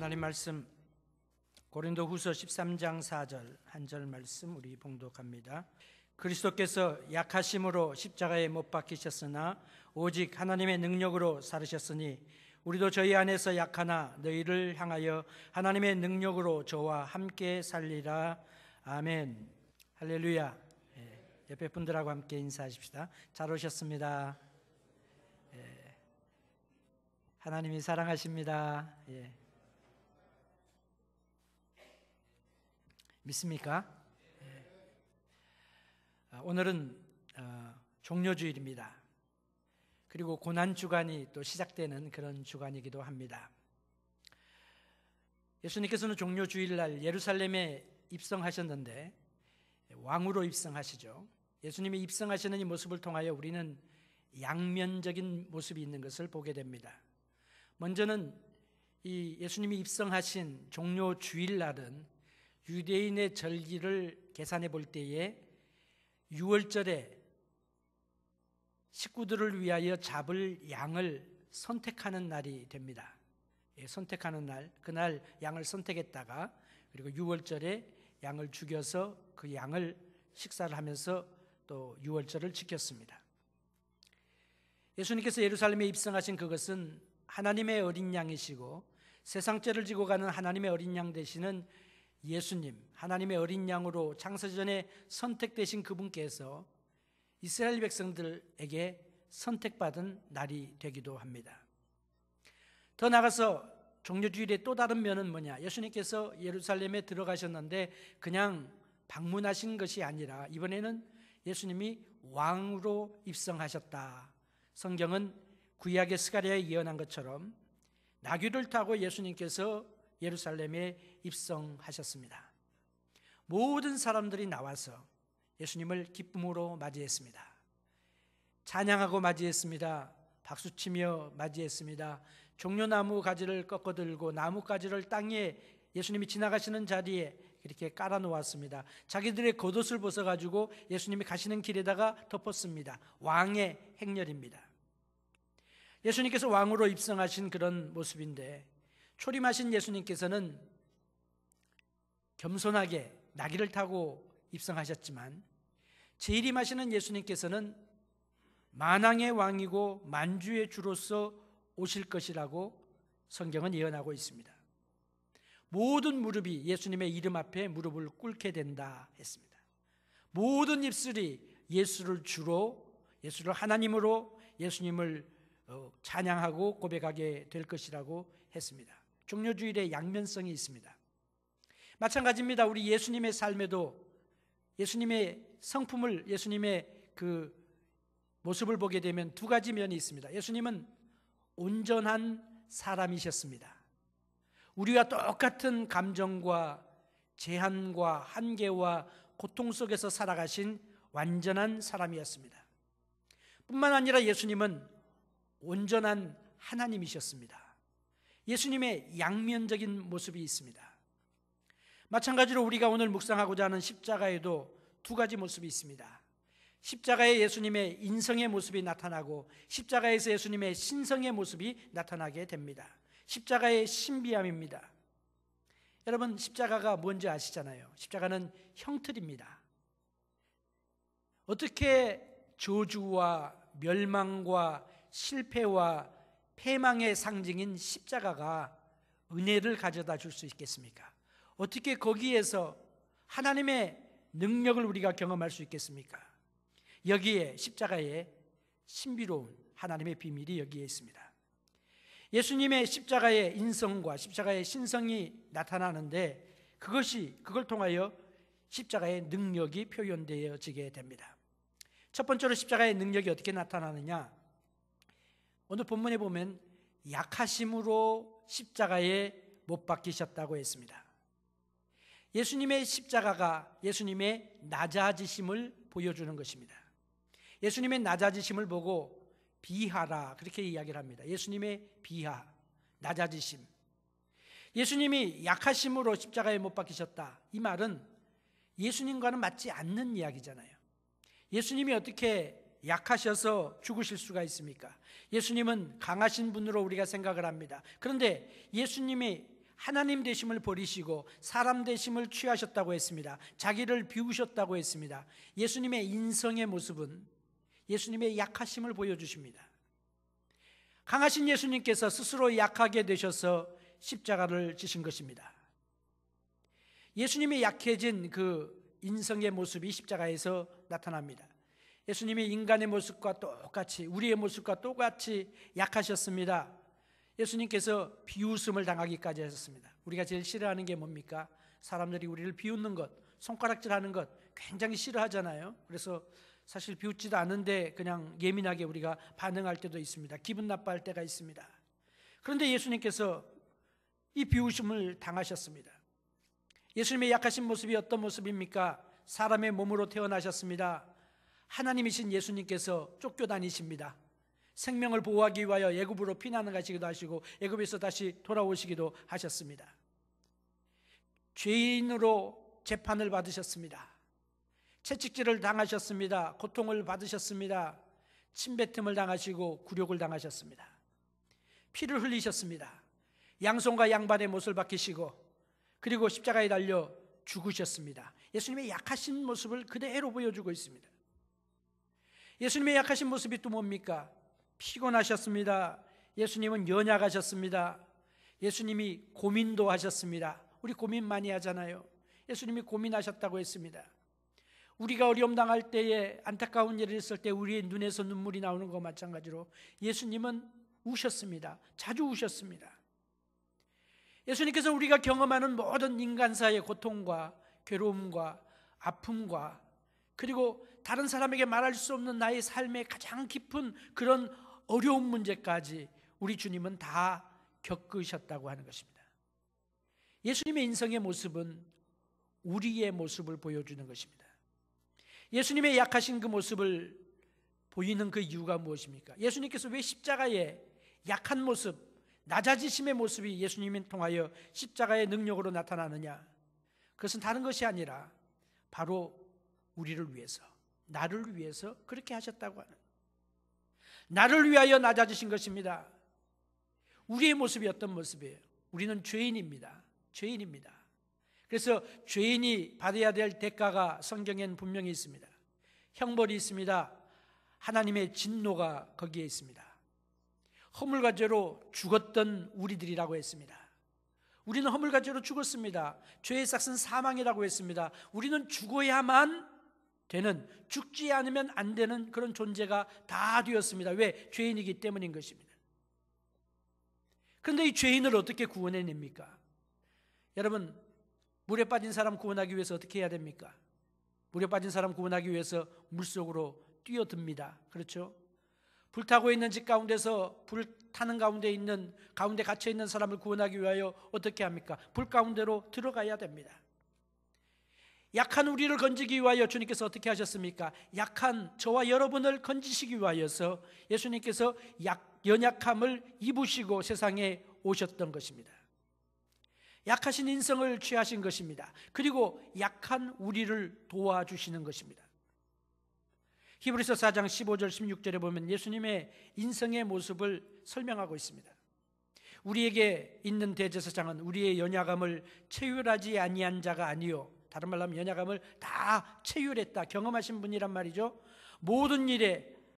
하나님 말씀 고린도후서 13장 4절 한 절 말씀 우리 봉독합니다. 그리스도께서 약하심으로 십자가에 못 박히셨으나 오직 하나님의 능력으로 살으셨으니 우리도 저희 안에서 약하나 너희를 향하여 하나님의 능력으로 저와 함께 살리라. 아멘. 할렐루야. 옆에 분들하고 함께 인사하십시다. 잘 오셨습니다. 하나님이 사랑하십니다. 믿습니까? 오늘은 종료주일입니다. 그리고 고난주간이 또 시작되는 그런 주간이기도 합니다. 예수님께서는 종료주일날 예루살렘에 입성하셨는데 왕으로 입성하시죠. 예수님이 입성하시는 이 모습을 통하여 우리는 양면적인 모습이 있는 것을 보게 됩니다. 먼저는 이 예수님이 입성하신 종료주일날은 유대인의 절기를 계산해 볼 때에 6월절에 식구들을 위하여 잡을 양을 선택하는 날이 됩니다. 선택하는 날, 그날 양을 선택했다가 그리고 6월절에 양을 죽여서 그 양을 식사를 하면서 또 6월절을 지켰습니다. 예수님께서 예루살렘에 입성하신 그것은 하나님의 어린 양이시고 세상 죄를 지고 가는 하나님의 어린 양 되시는 예수님, 하나님의 어린 양으로 창세전에 선택되신 그분께서 이스라엘 백성들에게 선택받은 날이 되기도 합니다. 더 나아가서 종료주일의 또 다른 면은 뭐냐? 예수님께서 예루살렘에 들어가셨는데 그냥 방문하신 것이 아니라 이번에는 예수님이 왕으로 입성하셨다. 성경은 구약의 스가랴에 예언한 것처럼 나귀를 타고 예수님께서 예루살렘에 입성하셨습니다. 모든 사람들이 나와서 예수님을 기쁨으로 맞이했습니다. 찬양하고 맞이했습니다. 박수치며 맞이했습니다. 종려나무 가지를 꺾어들고 나뭇가지를 땅에 예수님이 지나가시는 자리에 이렇게 깔아놓았습니다. 자기들의 겉옷을 벗어가지고 예수님이 가시는 길에다가 덮었습니다. 왕의 행렬입니다. 예수님께서 왕으로 입성하신 그런 모습인데 초림하신 예수님께서는 겸손하게 나귀를 타고 입성하셨지만 재림하시는 예수님께서는 만왕의 왕이고 만주의 주로서 오실 것이라고 성경은 예언하고 있습니다. 모든 무릎이 예수님의 이름 앞에 무릎을 꿇게 된다 했습니다. 모든 입술이 예수를 주로, 예수를 하나님으로, 예수님을 찬양하고 고백하게 될 것이라고 했습니다. 종료주일의 양면성이 있습니다. 마찬가지입니다. 우리 예수님의 삶에도 예수님의 성품을, 예수님의 그 모습을 보게 되면 두 가지 면이 있습니다. 예수님은 온전한 사람이셨습니다. 우리와 똑같은 감정과 제한과 한계와 고통 속에서 살아가신 완전한 사람이었습니다. 뿐만 아니라 예수님은 온전한 하나님이셨습니다. 예수님의 양면적인 모습이 있습니다. 마찬가지로 우리가 오늘 묵상하고자 하는 십자가에도 두 가지 모습이 있습니다. 십자가에 예수님의 인성의 모습이 나타나고 십자가에서 예수님의 신성의 모습이 나타나게 됩니다. 십자가의 신비함입니다. 여러분, 십자가가 뭔지 아시잖아요. 십자가는 형틀입니다. 어떻게 저주와 멸망과 실패와 패망의 상징인 십자가가 은혜를 가져다 줄 수 있겠습니까? 어떻게 거기에서 하나님의 능력을 우리가 경험할 수 있겠습니까? 여기에 십자가의 신비로운 하나님의 비밀이 여기에 있습니다. 예수님의 십자가의 인성과 십자가의 신성이 나타나는데 그걸 통하여 십자가의 능력이 표현되어지게 됩니다. 첫 번째로 십자가의 능력이 어떻게 나타나느냐? 오늘 본문에 보면 약하심으로 십자가에 못 박히셨다고 했습니다. 예수님의 십자가가 예수님의 낮아지심을 보여주는 것입니다. 예수님의 낮아지심을 보고 비하라 그렇게 이야기를 합니다. 예수님의 비하, 낮아지심. 예수님이 약하심으로 십자가에 못 박히셨다. 이 말은 예수님과는 맞지 않는 이야기잖아요. 예수님이 어떻게 약하셔서 죽으실 수가 있습니까? 예수님은 강하신 분으로 우리가 생각을 합니다. 그런데 예수님이 하나님 되심을 버리시고 사람 되심을 취하셨다고 했습니다. 자기를 비우셨다고 했습니다. 예수님의 인성의 모습은 예수님의 약하심을 보여주십니다. 강하신 예수님께서 스스로 약하게 되셔서 십자가를 지신 것입니다. 예수님이 약해진 그 인성의 모습이 십자가에서 나타납니다. 예수님이 인간의 모습과 똑같이, 우리의 모습과 똑같이 약하셨습니다. 예수님께서 비웃음을 당하기까지 하셨습니다. 우리가 제일 싫어하는 게 뭡니까? 사람들이 우리를 비웃는 것, 손가락질하는 것 굉장히 싫어하잖아요. 그래서 사실 비웃지도 않은데 그냥 예민하게 우리가 반응할 때도 있습니다. 기분 나빠할 때가 있습니다. 그런데 예수님께서 이 비웃음을 당하셨습니다. 예수님의 약하신 모습이 어떤 모습입니까? 사람의 몸으로 태어나셨습니다. 하나님이신 예수님께서 쫓겨다니십니다. 생명을 보호하기 위하여 애굽으로 피난을 가시기도 하시고 애굽에서 다시 돌아오시기도 하셨습니다. 죄인으로 재판을 받으셨습니다. 채찍질을 당하셨습니다. 고통을 받으셨습니다. 침뱉음을 당하시고 굴욕을 당하셨습니다. 피를 흘리셨습니다. 양손과 양발의 못을 박히시고 그리고 십자가에 달려 죽으셨습니다. 예수님의 약하신 모습을 그대로 보여주고 있습니다. 예수님의 약하신 모습이 또 뭡니까? 피곤하셨습니다. 예수님은 연약하셨습니다. 예수님이 고민도 하셨습니다. 우리 고민 많이 하잖아요. 예수님이 고민하셨다고 했습니다. 우리가 어려움 당할 때에, 안타까운 일을 했을 때 우리의 눈에서 눈물이 나오는 것과 마찬가지로 예수님은 우셨습니다. 자주 우셨습니다. 예수님께서 우리가 경험하는 모든 인간사의 고통과 괴로움과 아픔과 그리고 다른 사람에게 말할 수 없는 나의 삶의 가장 깊은 그런 어려운 문제까지 우리 주님은 다 겪으셨다고 하는 것입니다. 예수님의 인성의 모습은 우리의 모습을 보여주는 것입니다. 예수님의 약하신 그 모습을 보이는 그 이유가 무엇입니까? 예수님께서 왜 십자가의 약한 모습, 낮아지심의 모습이 예수님을 통하여 십자가의 능력으로 나타나느냐? 그것은 다른 것이 아니라 바로 우리를 위해서, 나를 위해서 그렇게 하셨다고 하는, 나를 위하여 낮아지신 것입니다. 우리의 모습이 어떤 모습이에요? 우리는 죄인입니다. 죄인입니다. 그래서 죄인이 받아야 될 대가가 성경에는 분명히 있습니다. 형벌이 있습니다. 하나님의 진노가 거기에 있습니다. 허물과 죄로 죽었던 우리들이라고 했습니다. 우리는 허물과 죄로 죽었습니다. 죄의 삭은 사망이라고 했습니다. 우리는 죽어야만 되는, 죽지 않으면 안 되는 그런 존재가 다 되었습니다. 왜? 죄인이기 때문인 것입니다. 그런데 이 죄인을 어떻게 구원해냅니까? 여러분, 물에 빠진 사람 구원하기 위해서 어떻게 해야 됩니까? 물에 빠진 사람 구원하기 위해서 물속으로 뛰어듭니다. 그렇죠? 불타고 있는 집 가운데서 불타는 가운데 갇혀 있는 사람을 구원하기 위하여 어떻게 합니까? 불 가운데로 들어가야 됩니다. 약한 우리를 건지기 위하여 주님께서 어떻게 하셨습니까? 약한 저와 여러분을 건지시기 위하여서 예수님께서 연약함을 입으시고 세상에 오셨던 것입니다. 약하신 인성을 취하신 것입니다. 그리고 약한 우리를 도와주시는 것입니다. 히브리서 4장 15절 16절에 보면 예수님의 인성의 모습을 설명하고 있습니다. 우리에게 있는 대제사장은 우리의 연약함을 체휼하지 아니한 자가 아니요, 다른 말로 하면 연약함을 다 체휼했다, 경험하신 분이란 말이죠. 모든 일에